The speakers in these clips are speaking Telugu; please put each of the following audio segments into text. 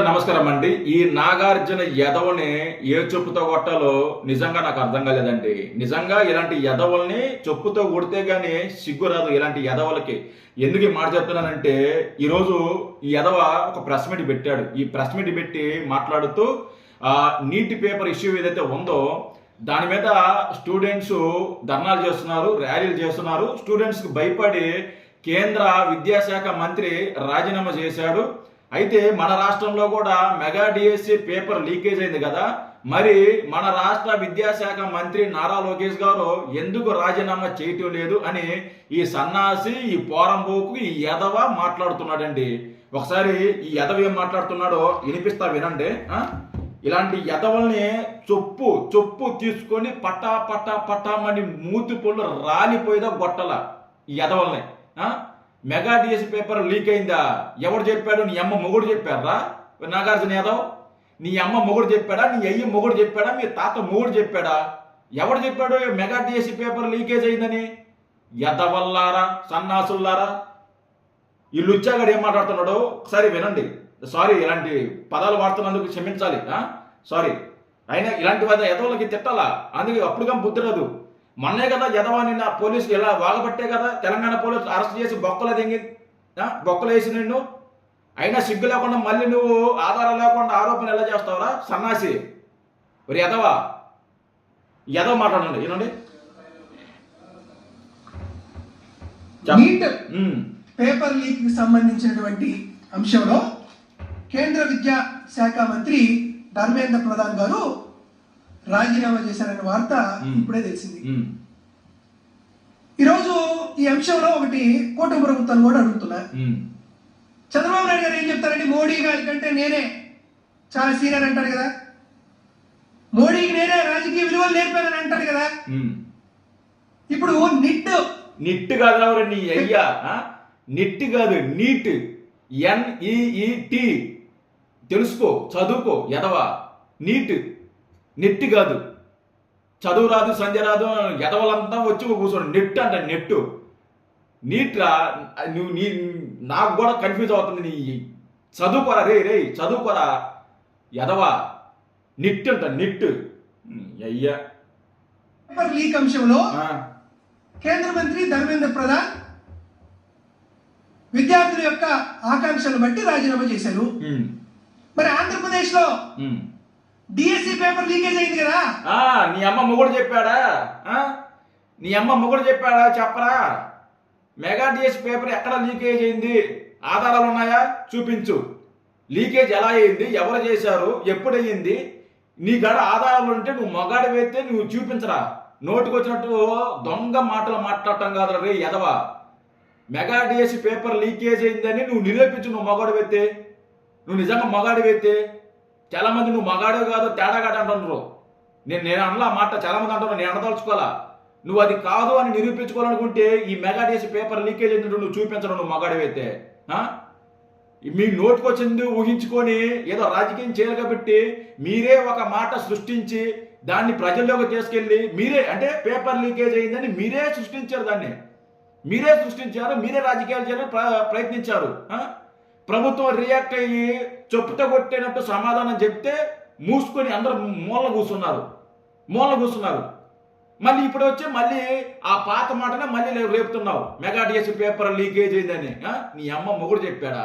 నమస్కారం అండి. ఈ నాగార్జున ఎదవని ఏ చెప్పుతో కొట్టాలో నిజంగా నాకు అర్థం కాలేదండి. నిజంగా ఇలాంటి ఎదవల్ని చెప్పుతో కొడితే గానీ సిగ్గు రాదు ఇలాంటి ఎదవలకి. ఎందుకు ఈ మాట చెప్తున్నానంటే, ఈరోజు ఈ ఎదవ ఒక ప్రెస్ మీట్ పెట్టాడు. ఈ ప్రెస్ మీట్ పెట్టి మాట్లాడుతూ నీట్ పేపర్ ఇష్యూ ఏదైతే ఉందో దాని మీద స్టూడెంట్స్ ధర్నాలు చేస్తున్నారు, ర్యాలీలు చేస్తున్నారు. స్టూడెంట్స్కి భయపడి కేంద్ర విద్యాశాఖ మంత్రి రాజీనామా చేశాడు. అయితే మన రాష్ట్రంలో కూడా మెగా డిఎస్సి పేపర్ లీకేజ్ అయింది కదా, మరి మన రాష్ట్ర విద్యాశాఖ మంత్రి నారా లోకేష్ గారు ఎందుకు రాజీనామా చేయటం లేదు అని ఈ సన్నాసి, ఈ పోరంబోకు, ఈ ఎదవ మాట్లాడుతున్నాడండి. ఒకసారి ఈ ఎదవ ఏం మాట్లాడుతున్నాడో వినిపిస్తా వినండి. ఇలాంటి ఎదవల్ని చొప్పు తీసుకొని పటామని మూతి పొళ్ళు రాలిపోయేదా గొట్టల ఈ ఎదవల్ని. మెగా డిఎస్సి పేపర్ లీక్ అయిందా? ఎవడు చెప్పాడు? నీ అమ్మ మొగుడు చెప్పారా? నాగార్జున యాదవ్ నీ అమ్మ మొగుడు చెప్పాడా? నీ అయ్య మొగుడు చెప్పాడా? మీ తాత మొగుడు చెప్పాడా? ఎవడు చెప్పాడు మెగా డిఎస్సి పేపర్ లీకేజ్ అయిందని? ఎదవల్లారా, సన్నాసుల్లారా. ఈ లుచ్చాగాడు ఏం మాట్లాడుతున్నాడో ఒకసారి వినండి. సారీ, ఇలాంటి పదాలు వాడుతున్నందుకు క్షమించాలి. సారీ. అయినా ఇలాంటి ఎదవలకి తిట్టాలా? అందుకే అప్పుడుగా బుద్ధి రాదు. మొన్నే కదా యదవాని నా పోలీసులు ఇలా వాగబట్టే కదా తెలంగాణ పోలీసులు అరెస్ట్ చేసి బొక్కలు వేసి నిన్ను. అయినా సిగ్గు లేకుండా మళ్ళీ నువ్వు ఆధారం లేకుండా ఆరోపణ ఎలా చేస్తావురా సన్నాసి? మరి యదవ మాట్లాడండి, వినండి. నీట్ పేపర్ లీక్ కి సంబంధించినటువంటి అంశంలో కేంద్ర విద్యా శాఖ మంత్రి ధర్మేంద్ర ప్రధాన్ గారు రాజీనామా చేశారనే వార్త ఇప్పుడే తెలిసింది. ఈరోజు ఈ అంశంలో ఒకటి కూటమి ప్రభుత్వాన్ని కూడా అడుగుతున్నా. చంద్రబాబు నాయుడు గారు ఏం చెప్తారండి? మోడీ గారి కంటే నేనే చాలా సీనియర్ అంటారు కదా, మోడీకి నేనే రాజకీయ విలువలు నేర్పానని అంటారు కదా. ఇప్పుడు నిట్ కాదు నీ అయ్యా, నిట్ కాదు నీట్, NEET. తెలుసుకో, చదువుకో ఎదవా. నెట్ కాదు. చదువు రాదు, సంధ్య రాదు, ఎదవలంతా వచ్చి కూర్చోండి. నెట్ అంట, నీట్ రా. నువ్వు నాకు కూడా కన్ఫ్యూజ్ అవుతుంది. నీ చదువుకోరా రే చదువుకోరా ఎదవా. నిట్ అంట, అయ్యా. లీక్ అంశంలో కేంద్ర మంత్రి ధర్మేంద్ర ప్రధాన్ విద్యార్థుల యొక్క ఆకాంక్షలు బట్టి రాజీనామా చేశారు. మరి ఆంధ్రప్రదేశ్ లో డిఎస్సి పేపర్ లీకేజ్ అయింది కదా. నీ అమ్మ మొగుడు చెప్పాడా? నీ అమ్మ మొగుడు చెప్పాడా? చెప్పరా. మెగా డిఎస్సి పేపర్ ఎక్కడ లీకేజ్ అయింది? ఆధారాలు ఉన్నాయా? చూపించు. లీకేజ్ ఎలా అయింది? ఎవరు చేశారు? ఎప్పుడు అయ్యింది? నీ గడ ఆధారాలు ఉంటే నువ్వు మొగాడి వేస్తే నువ్వు చూపించరా. నోటికి వచ్చినట్టు దొంగ మాటలు మాట్లాడటం కాదు రే ఎదవా. మెగా డిఎస్సి పేపర్ లీకేజ్ అయిందని నువ్వు నిరూపించు. నువ్వు మొగాడు వేస్తే, నువ్వు నిజంగా మొగాడి వేస్తే. చాలా మంది నువ్వు మగాడే కాదు తేడాగాడు అంటున్నారు. నేను అనలా మాట. చాలా మంది అంటున్నారు, నేను అనదలుచుకోవాలా. నువ్వు అది కాదు అని నిరూపించుకోవాలనుకుంటే ఈ మెగా డిఎస్సి పేపర్ లీకేజ్ అయినట్టు నువ్వు చూపించడం. నువ్వు మగాడివైతే మీ నోటికి వచ్చింది ఊహించుకొని ఏదో రాజకీయం చేయాలి కాబట్టి మీరే ఒక మాట సృష్టించి దాన్ని ప్రజల్లోకి తీసుకెళ్ళి మీరే అంటే పేపర్ లీకేజ్ అయిందని మీరే సృష్టించారు. దాన్ని మీరే సృష్టించారు, మీరే రాజకీయాలు చేయాలని ప్రయత్నించారు. ప్రభుత్వం రియాక్ట్ అయ్యి చెప్పుతో కొట్టినట్టు సమాధానం చెప్తే మూసుకొని అందరూ మూలన కూర్చున్నారు. మళ్ళీ ఇప్పుడు వచ్చి మళ్ళీ ఆ పాత మాటనే మళ్ళీ రేపుతున్నావు. మెగా డిఎస్సి పేపర్ లీకేజ్ అయిందని. నీ అమ్మ మొగుడు చెప్పాడా?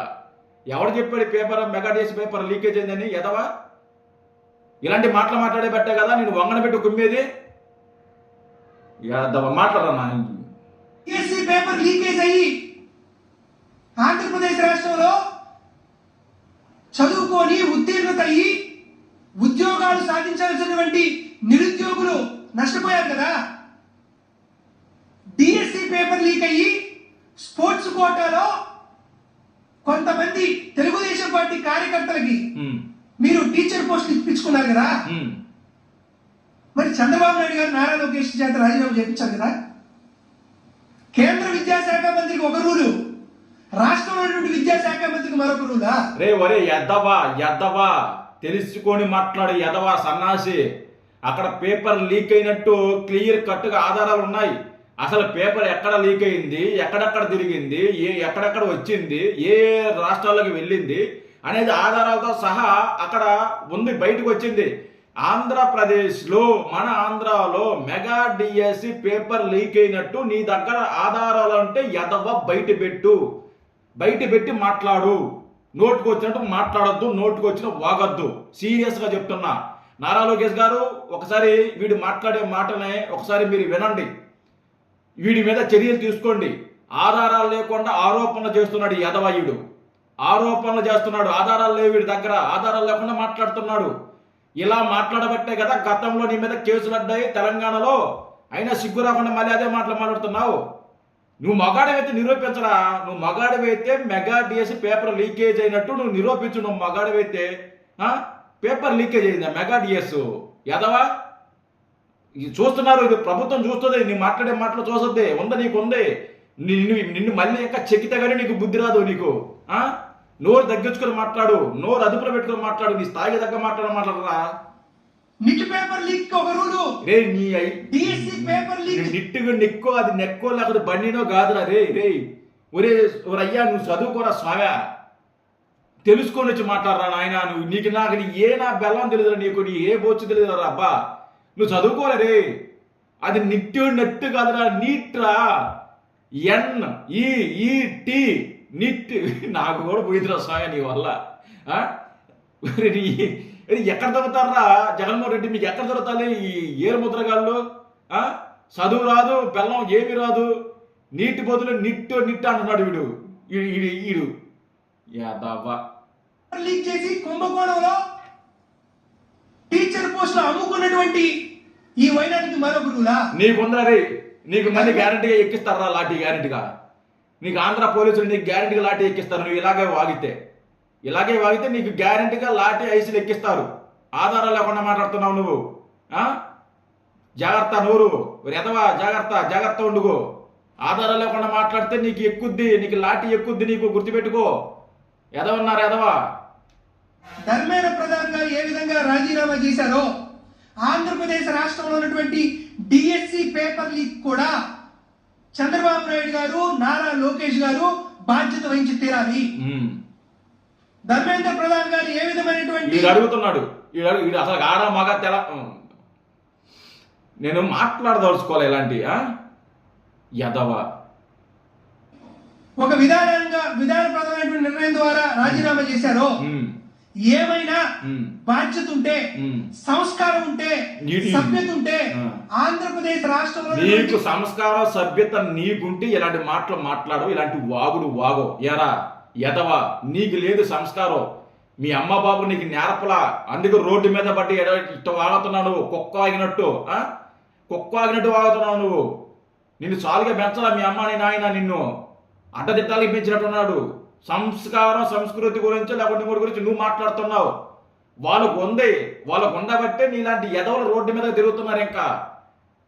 ఎవడు చెప్పాడు మెగా డిఎస్సి పేపర్ లీకేజ్ అయిందని? ఎదవా. ఇలాంటి మాటలు మాట్లాడే పెట్టే కదా నేను వంగన పెట్టి కుమ్మేది. మాట్లాడరా. పేపర్ లీకేజ్ అయ్యి ఆంధ్రప్రదేశ్ రాష్ట్రంలో చదువుకొని ఉత్తీర్ణత అయ్యి ఉద్యోగాలు సాధించాల్సినటువంటి నిరుద్యోగులు నష్టపోయారు కదా. డిఎస్సి పేపర్ లీక్ అయ్యి స్పోర్ట్స్ కోటాలో కొంతమంది తెలుగుదేశం పార్టీ కార్యకర్తలకి మీరు టీచర్ పోస్టులు ఇప్పించుకున్నారు కదా. మరి చంద్రబాబు నాయుడు గారు నారా లోకేష్ చేత రాజీనామా చేయించారు కదా. కేంద్ర విద్యాశాఖ మంత్రికి ఒక రూలు, రాష్ట్రంలో విద్యాశాఖ మంత్రికి మరొక రూలా? రే ఒరే ఎద్దవా తెలుసుకొని మాట్లాడు ఎదవా సన్నాసి. అక్కడ పేపర్ లీక్ అయినట్టు క్లియర్ కట్గా ఆధారాలు ఉన్నాయి. అసలు పేపర్ ఎక్కడ లీక్ అయింది, ఎక్కడెక్కడ తిరిగింది, ఎక్కడెక్కడ వచ్చింది, ఏ రాష్ట్రాలకు వెళ్ళింది, అనేది ఆధారాలతో సహా అక్కడ ఉంది, బయటకు వచ్చింది. ఆంధ్రప్రదేశ్లో, మన ఆంధ్రాలో మెగా డిఎస్సి పేపర్ లీక్ అయినట్టు నీ దగ్గర ఆధారాలు అంటే ఎదవ బయట పెట్టి మాట్లాడు. నోటుకు వచ్చినట్టు మాట్లాడొద్దు, నోటుకు వచ్చిన వాగొద్దు. సీరియస్గా చెప్తున్నా. నారా లోకేష్ గారు, ఒకసారి వీడు మాట్లాడే మాటనే ఒకసారి మీరు వినండి. వీడి మీద చర్యలు తీసుకోండి. ఆధారాలు లేకుండా ఆరోపణలు చేస్తున్నాడు ఈ ఎదవయుడు. ఆరోపణలు చేస్తున్నాడు, ఆధారాలు లేవు వీడి దగ్గర, ఆధారాలు లేకుండా మాట్లాడుతున్నాడు. ఇలా మాట్లాడబట్టే కదా గతంలో నీ మీద కేసులు అడ్డాయి తెలంగాణలో. అయినా సిగ్గు రాకుండా మళ్ళీ అదే మాటలు మాట్లాడుతున్నావు. నువ్వు మగాడివైతే నిరూపించరా. నువ్వు మగాడివైతే మెగా డిఎస్సి పేపర్ లీకేజ్ అయినట్టు నువ్వు నిరూపించు. నువ్వు మగాడివైతే పేపర్ లీకేజ్ అయిందా మెగా డిఎస్? ఎదవా, చూస్తున్నారు, ఇది ప్రభుత్వం చూస్తుంది. నీ మాట్లాడే మాటలు చూస్తుంది. నీకు ఉంది. నిన్ను మళ్ళీ ఇంకా చెక్కితే కానీ నీకు బుద్ధి రాదు. నీకు నోరు తగ్గించుకొని మాట్లాడు, నోరు అదుపులో పెట్టుకొని మాట్లాడు. నీ స్థాయికి తగ్గ మాట్లాడరా. నిట్ పేపర్ లీక్ ఒక రూలు రే, నీ డిఎస్సి పేపర్ లీక్ నిట్టుగా నెక్కో, అది నెక్కో లేకపోతే బండినో కాదురా. ఒరయ్యా, నువ్వు చదువుకోరా స్వామి, తెలుసుకొని వచ్చి మాట్లాడరా నాయన. నాకు నా బెల్లం తెలియదురా, నీకు నీ ఏ బొచ్చు తెలియదురా. అబ్బా, నువ్వు చదువుకోలే. అది నెట్టు కాదురా, నీట్రా. NEET neat. నాకు కూడా పోయిద్రా స్వామి నీ వల్ల. ఎక్కడ దొరుకుతారా జగన్మోహన్ రెడ్డి? మీకు ఎక్కడ దొరుకుతాయి ఈ ఏరు ముద్రగాళ్ళు? చదువు రాదు, బెల్లం ఏమి రాదు, నీటి బదులు నిట్టు అంటున్నాడు వీడు. ఈడు యాదవ్వా లీక్ చేసి కుంభకోణంలో టీచర్ పోస్టులు అమ్ముకున్నటువంటి ఈ వైనానికి మరో గురువులా? నీకుందరా రే? నీకు మళ్ళీ గ్యారంటీగా ఎక్కిస్తారా లాఠీ? గ్యారంటీగా నీకు ఆంధ్ర పోలీసులు నీకు గ్యారంటీగా లాఠీ ఎక్కిస్తారు. నువ్వు ఇలాగే వాగితే నీకు గ్యారంటీగా లాఠీ ఐసీలు ఎక్కిస్తారు. ఆధారాలు లేకుండా మాట్లాడుతున్నావు నువ్వు. జాగ్రత్త, నోరు ఎదవా, జాగ్రత్త ఉండుకో. ఆధారాలు లేకుండా మాట్లాడితే నీకు ఎక్కుద్ది, నీకు లాఠీ ఎక్కుద్ది. నీకు గుర్తుపెట్టుకో. ఎదవా. ధర్మేంద్ర ప్రధాన్ గారు ఏ విధంగా రాజీనామా చేశారో ఆంధ్రప్రదేశ్ రాష్ట్రంలో ఉన్నటువంటి డిఎస్సి పేపర్ లీక్ కూడా చంద్రబాబు నాయుడు గారు, నారా లోకేష్ గారు బాధ్యత వహించి తీరాలి. ధర్మేంద్ర ప్రధాన్ గారు ఏ విధమైనటువంటి అడుగుతున్నాడు. అసలు ఆడ మగ తెల నేను మాట్లాడదలుచుకోవాలి. ఎలాంటి యదవా ఒక విధానప్రదమైనటువంటి నిర్ణయం ద్వారా రాజీనామా చేశారో, ఏమైనా బాధ్యత ఉంటే, సంస్కారం ఉంటే, సభ్యత ఉంటే ఆంధ్రప్రదేశ్ రాష్ట్రంలో నీకు సంస్కారం సభ్యత నీకుంటే ఇలాంటి మాటలు మాట్లాడు, ఇలాంటి వాగో. ఎరా ఎదవా, నీకు లేదు సంస్కారం. మీ అమ్మ బాబు నీకు నేర్పలా, అందుకు రోడ్డు మీద పట్టి ఇట్ట వాగుతున్నావు నువ్వు. కుక్క ఆగినట్టు వాగుతున్నావు నువ్వు. నిన్ను చాలుగా పెంచాలా మీ అమ్మ నీ నాయన? నిన్ను అడ్డదిట్టాలకి పెంచినట్టున్నాడు. సంస్కారం సంస్కృతి గురించి లేకపోతే ఇంకోటి గురించి నువ్వు మాట్లాడుతున్నావు. వాళ్ళకు ఉండబట్టే నీలాంటి ఎదవలు రోడ్డు మీద తిరుగుతున్నారు. ఇంకా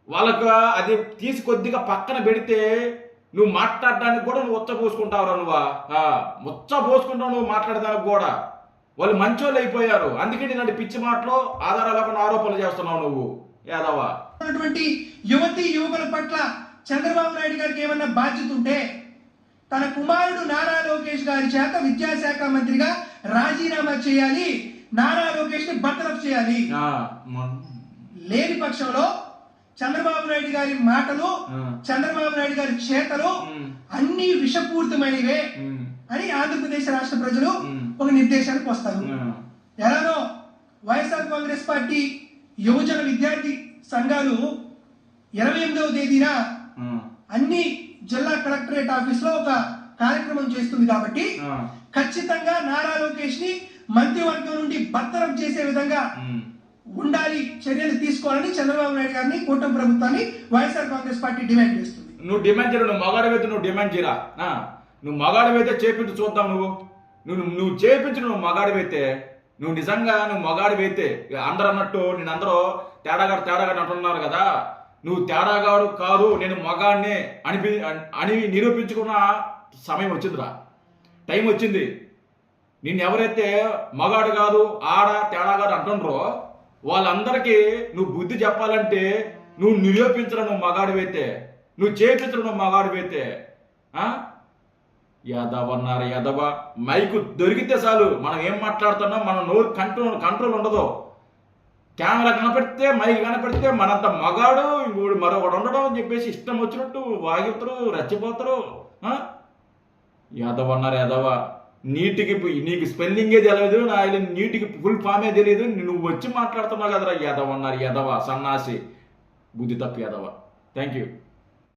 వాళ్ళకు అది తీసి కొద్దిగా పక్కన పెడితే నువ్వు మాట్లాడడానికి కూడా నువ్వు పోసుకుంటావురా. నువ్వు మాట్లాడడానికి కూడా. వాళ్ళు మంచోళ్ళు అయిపోయారు. అందుకే నీలాంటి పిచ్చి మాటలు ఆధారాలు లేకుండా ఆరోపణలు చేస్తున్నావు నువ్వు. యాదవా, యువతి యువకుల పట్ల చంద్రబాబు నాయుడు గారికి ఏమన్నా బాధ్యత ఉంటే తన కుమారుడు నారా లోకేష్ గారి చేత విద్యాశాఖ మంత్రిగా రాజీనామా చేయాలి, నారా లోకేష్ ని బర్తరఫ్ చేయాలి. లేని పక్షంలో చంద్రబాబు నాయుడు గారి మాటలు, చంద్రబాబు నాయుడు గారి చేతలు అన్ని విషపూరితమైనవే అని ఆంధ్రప్రదేశ్ రాష్ట్ర ప్రజలు ఒక నిర్దేశానికి వస్తారు. ఎలానో వైఎస్ఆర్ కాంగ్రెస్ పార్టీ యువజన విద్యార్థి సంఘాలు 28వ తేదీన అన్ని జిల్లా కలెక్టరేట్ ఆఫీస్ లో ఒక కార్యక్రమం చేస్తుంది. కాబట్టి ఖచ్చితంగా నారా లోకేష్ ని మంత్రివర్గం నుండి బర్తరఫ్ చేసే విధంగా ఉండాలి, చర్యలు తీసుకోవాలని చంద్రబాబు నాయుడు గారిని, కూటమి ప్రభుత్వాన్ని వైఎస్ఆర్ కాంగ్రెస్ పార్టీ డిమాండ్ చేస్తుంది. నువ్వు డిమాండ్ చేయరు, నువ్వు మగాడివైతే నువ్వు డిమాండ్ చేయరా? నువ్వు మగాడివైతే చేపించు చూద్దాం. నువ్వు చేపించు. నువ్వు మగాడివైతే, నువ్వు నిజంగా నువ్వు మగాడివైతే, అందరూ అన్నట్టు నేను అందరూ తేడాగాడు అంటున్నారు కదా, నువ్వు తేడాగాడు కాదు, నేను మగాడినే అని నిరూపించుకున్న సమయం వచ్చిందిరా, టైం వచ్చింది. నిన్ను ఎవరైతే మగాడు కాదు, తేడాగాడు అంటుండ్రో వాళ్ళందరికీ నువ్వు బుద్ధి చెప్పాలంటే నువ్వు నిరూపించడం నువ్వు మగాడివైతే, నువ్వు చేపించడం నువ్వు మగాడివైతే. యాదవన్నారు యాదవ. మైకు దొరికితే చాలు మనం ఏం మాట్లాడుతున్నాం, మన నోరు కంట్రోల్ ఉండదు. కెమెరా కనపెడితే, మైక్ కనపెడితే మనంత మగాడు ఇంకోడు మరొకడు ఉండడం అని చెప్పేసి ఇష్టం వచ్చినట్టు వాగిపోతారు, రెచ్చిపోతారు. యాదవన్నారు యాదవ. నీకు స్పెల్లింగే తెలియదు, నా నీటికి ఫుల్ ఫామే తెలియదు, నువ్వు వచ్చి మాట్లాడుతున్నావు కదరా యాదవన్నారు యాదవ, సన్నాసి, బుద్ధి తప్పు యాదవ. Thank you.